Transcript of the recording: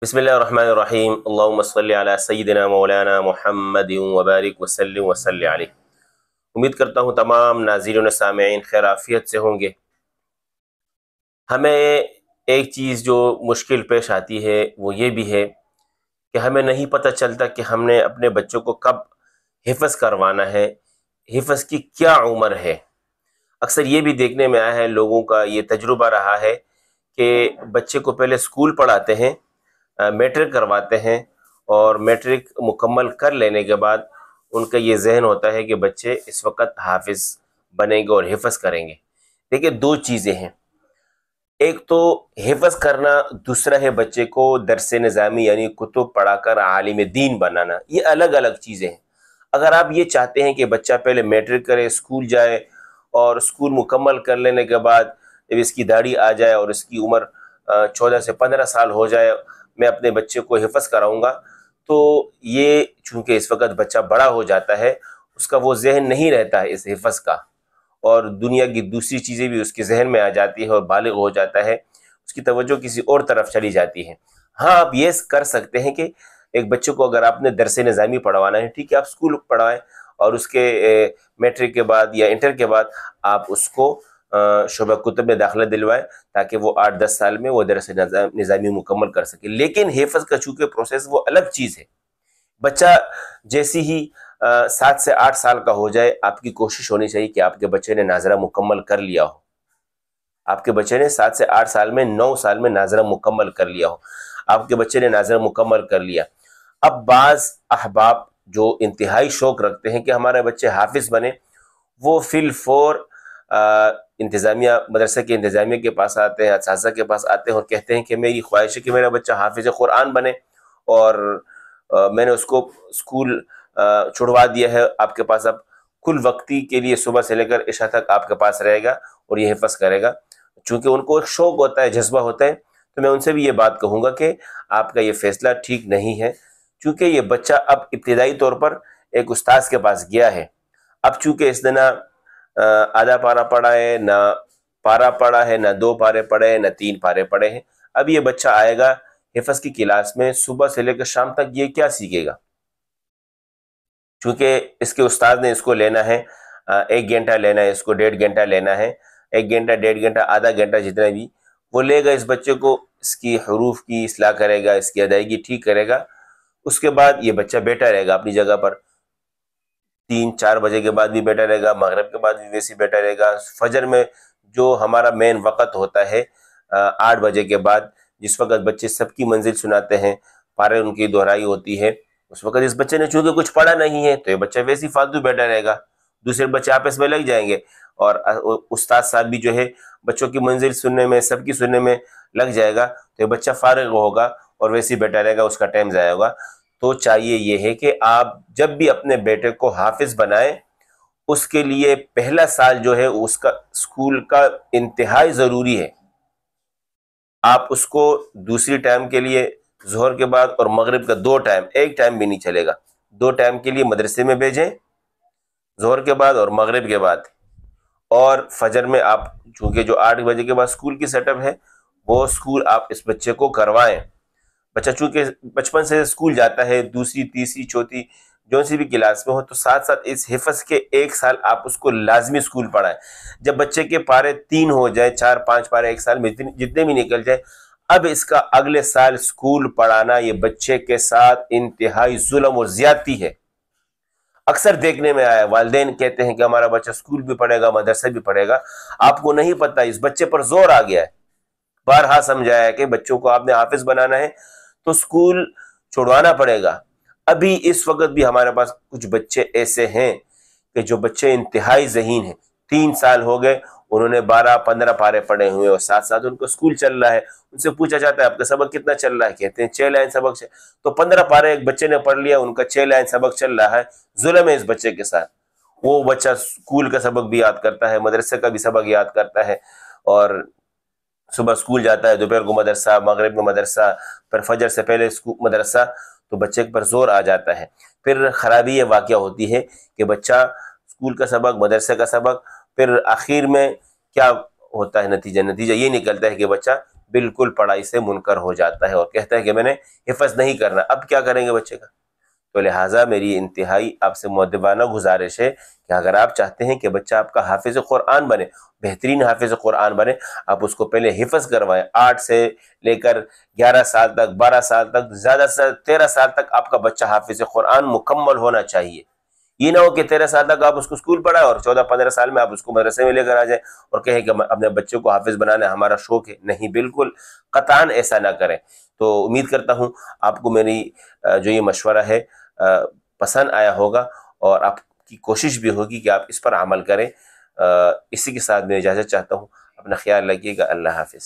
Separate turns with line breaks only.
بسم اللہ الرحمن الرحیم اللہم صلی علی سیدنا مولانا محمد وبارک وسلم وصلی علیہ۔ امید کرتا ہوں تمام ناظرین و سامعین خیر عافیت سے ہوں گے۔ ہمیں ایک چیز جو مشکل پیش آتی ہے وہ یہ بھی ہے کہ ہمیں نہیں پتہ چلتا کہ ہم نے اپنے بچوں کو کب حفظ کروانا ہے، حفظ کی کیا عمر ہے۔ اکثر یہ بھی دیکھنے میں آیا ہے، لوگوں کا یہ تجربہ رہا ہے کہ بچے کو پہلے اسکول پڑھاتے ہیں، میٹرک کرواتے ہیں، اور میٹرک مکمل کر لینے کے بعد ان کا یہ ذہن ہوتا ہے کہ بچے اس وقت حافظ بنیں گے اور حفظ کریں گے۔ دیکھیں، دو چیزیں ہیں، ایک تو حفظ کرنا، دوسرا ہے بچے کو درس نظامی یعنی کتب پڑھا کر عالم دین بنانا۔ یہ الگ الگ چیزیں ہیں۔ اگر آپ یہ چاہتے ہیں کہ بچہ پہلے میٹرک کرے، اسکول جائے، اور اسکول مکمل کر لینے کے بعد جب اس کی داڑھی آ جائے اور اس کی عمر 14 سے 15 سال ہو جائے، میں اپنے بچے کو حفظ کراؤں گا، تو یہ چونکہ اس وقت بچہ بڑا ہو جاتا ہے، اس کا وہ ذہن نہیں رہتا ہے اس حفظ کا، اور دنیا کی دوسری چیزیں بھی اس کے ذہن میں آ جاتی ہے، اور بالغ ہو جاتا ہے، اس کی توجہ کسی اور طرف چلی جاتی ہے۔ ہاں، آپ یہ کر سکتے ہیں کہ ایک بچے کو اگر آپ نے درس نظامی پڑھوانا ہے، ٹھیک ہے، آپ اسکول پڑھائیں، اور اس کے میٹرک کے بعد یا انٹر کے بعد آپ اس کو شعبہ کتب میں داخلہ دلوائیں، تاکہ وہ 8-10 سال میں وہ درس نظامی مکمل کر سکے۔ لیکن حفظ کا چونکہ پروسیس وہ الگ چیز ہے۔ بچہ جیسی ہی 7 سے 8 سال کا ہو جائے، آپ کی کوشش ہونی چاہیے کہ آپ کے بچے نے ناظرہ مکمل کر لیا ہو۔ آپ کے بچے نے 7 سے 8 سال میں 9 سال میں ناظرہ مکمل کر لیا ہو، آپ کے بچے نے ناظرہ مکمل کر لیا۔ اب بعض احباب جو انتہائی شوق رکھتے ہیں کہ ہمارے بچے حافظ بنے، وہ فی الفور انتظامیہ مدرسہ کے انتظامیہ کے پاس آتے ہیں، اساتذہ کے پاس آتے ہیں اور کہتے ہیں کہ میری خواہش ہے کہ میرا بچہ حافظ قرآن بنے، اور میں نے اس کو اسکول چھڑوا دیا ہے، آپ کے پاس اب کل وقتی کے لیے صبح سے لے کر عشاء تک آپ کے پاس رہے گا اور یہ حفظ کرے گا۔ چونکہ ان کو ایک شوق ہوتا ہے، جذبہ ہوتا ہے، تو میں ان سے بھی یہ بات کہوں گا کہ آپ کا یہ فیصلہ ٹھیک نہیں ہے، چونکہ یہ بچہ اب ابتدائی طور پر ایک استاذ کے پاس گیا ہے۔ اب چونکہ اس نے نہ آدھا پارہ پڑھا ہے، نہ پارہ پڑھا ہے، نہ 2 پارے پڑھے ہیں، نہ 3 پارے پڑھے ہیں، اب یہ بچہ آئے گا حفظ کی کلاس میں، صبح سے لے کر شام تک یہ کیا سیکھے گا؟ چونکہ اس کے استاد نے اس کو لینا ہے 1 گھنٹہ لینا ہے، اس کو 1.5 گھنٹہ لینا ہے، 1 گھنٹہ 1.5 گھنٹہ آدھا گھنٹہ جتنا بھی وہ لے گا، اس بچے کو اس کی حروف کی اصلاح کرے گا، اس کی ادائیگی ٹھیک کرے گا۔ اس کے بعد یہ بچہ بیٹھا رہے گا اپنی جگہ پر، 3-4 بجے کے بعد بھی بیٹھا رہے گا، مغرب کے بعد بھی ویسے بیٹھا رہے گا، فجر میں جو ہمارا مین وقت ہوتا ہے 8 بجے کے بعد، جس وقت بچے سب کی منزل سناتے ہیں، پارے ان کی دہرائی ہوتی ہے، اس وقت اس بچے نے چونکہ کچھ پڑھا نہیں ہے تو یہ بچہ ویسے ہی فالتو بیٹھا رہے گا، دوسرے بچے آپس میں لگ جائیں گے، اور استاد صاحب بھی جو ہے بچوں کی منزل سننے میں، سب کی سننے میں لگ جائے گا، تو یہ بچہ فارغ ہوگا اور ویسے ہی بیٹھا رہے گا، اس کا ٹائم ضائع ہوگا۔ تو چاہیے یہ ہے کہ آپ جب بھی اپنے بیٹے کو حافظ بنائیں، اس کے لیے پہلا سال جو ہے اس کا اسکول کا انتہائی ضروری ہے۔ آپ اس کو دوسری ٹائم کے لیے ظہر کے بعد اور مغرب کا 2 ٹائم، ایک ٹائم بھی نہیں چلے گا، 2 ٹائم کے لیے مدرسے میں بھیجیں، ظہر کے بعد اور مغرب کے بعد، اور فجر میں آپ چونکہ جو 8 بجے کے بعد اسکول کی سیٹ اپ ہے، وہ اسکول آپ اس بچے کو کروائیں۔ بچہ چونکہ بچپن سے اسکول جاتا ہے، دوسری، تیسری، چوتھی جو سی بھی کلاس میں ہو، تو ساتھ ساتھ اس حفظ کے 1 سال آپ اس کو لازمی اسکول پڑھائیں۔ جب بچے کے پارے 3 ہو جائے، 4-5 پارے 1 سال میں جتنے بھی نکل جائے، اب اس کا اگلے سال اسکول پڑھانا یہ بچے کے ساتھ انتہائی ظلم اور زیادتی ہے۔ اکثر دیکھنے میں آیا، والدین کہتے ہیں کہ ہمارا بچہ اسکول بھی پڑھے گا، مدرسہ بھی پڑھے گا، آپ کو نہیں پتہ اس بچے پر زور آ گیا ہے۔ بارہا سمجھایا کہ بچوں کو آپ نے حافظ بنانا ہے تو اسکول چھوڑوانا پڑے گا۔ ابھی اس وقت بھی ہمارے پاس کچھ بچے ایسے ہیں کہ جو بچے انتہائی ذہین ہیں، 3 سال ہو گئے، انہوں نے 12-15 پارے پڑھے ہوئے، اور ساتھ ساتھ ان کو اسکول چل رہا ہے۔ ان سے پوچھا جاتا ہے آپ کا سبق کتنا چل رہا ہے، کہتے ہیں 6 لائن سبق سے، تو 15 پارے ایک بچے نے پڑھ لیا، ان کا 6 لائن سبق چل رہا ہے۔ ظلم ہے اس بچے کے ساتھ۔ وہ بچہ اسکول کا سبق بھی یاد کرتا ہے، مدرسے کا بھی سبق یاد کرتا ہے، اور صبح اسکول جاتا ہے، دوپہر کو مدرسہ، مغرب میں مدرسہ، پھر فجر سے پہلے مدرسہ، تو بچے پر زور آ جاتا ہے۔ پھر خرابی یہ واقعہ ہوتی ہے کہ بچہ اسکول کا سبق، مدرسے کا سبق، پھر آخر میں کیا ہوتا ہے نتیجہ یہ نکلتا ہے کہ بچہ بالکل پڑھائی سے منکر ہو جاتا ہے اور کہتا ہے کہ میں نے حفظ نہیں کرنا. اب کیا کریں گے بچے کا؟ تو لہٰذا میری انتہائی آپ سے مؤدبانہ گزارش ہے کہ اگر آپ چاہتے ہیں کہ بچہ آپ کا حافظ قرآن بنے، بہترین حافظ قرآن بنے، آپ اس کو پہلے حفظ کروائیں. 8 سے لے کر 11 سال تک، 12 سال تک، زیادہ سے 13 سال تک آپ کا بچہ حافظ قرآن مکمل ہونا چاہیے. یہ نہ ہو کہ 13 سال تک آپ اس کو اسکول پڑھائیں اور 14-15 سال میں آپ اس کو مدرسے میں لے کر آ جائیں اور کہیں کہ اپنے بچے کو حافظ بنانا ہمارا شوق ہے. نہیں، بالکل قطعاً ایسا نہ کریں. تو امید کرتا ہوں آپ کو میری جو یہ مشورہ ہے پسند آیا ہوگا اور آپ کی کوشش بھی ہوگی کہ آپ اس پر عمل کریں. اسی کے ساتھ میں اجازت چاہتا ہوں. اپنا خیال رکھیے گا. اللہ حافظ.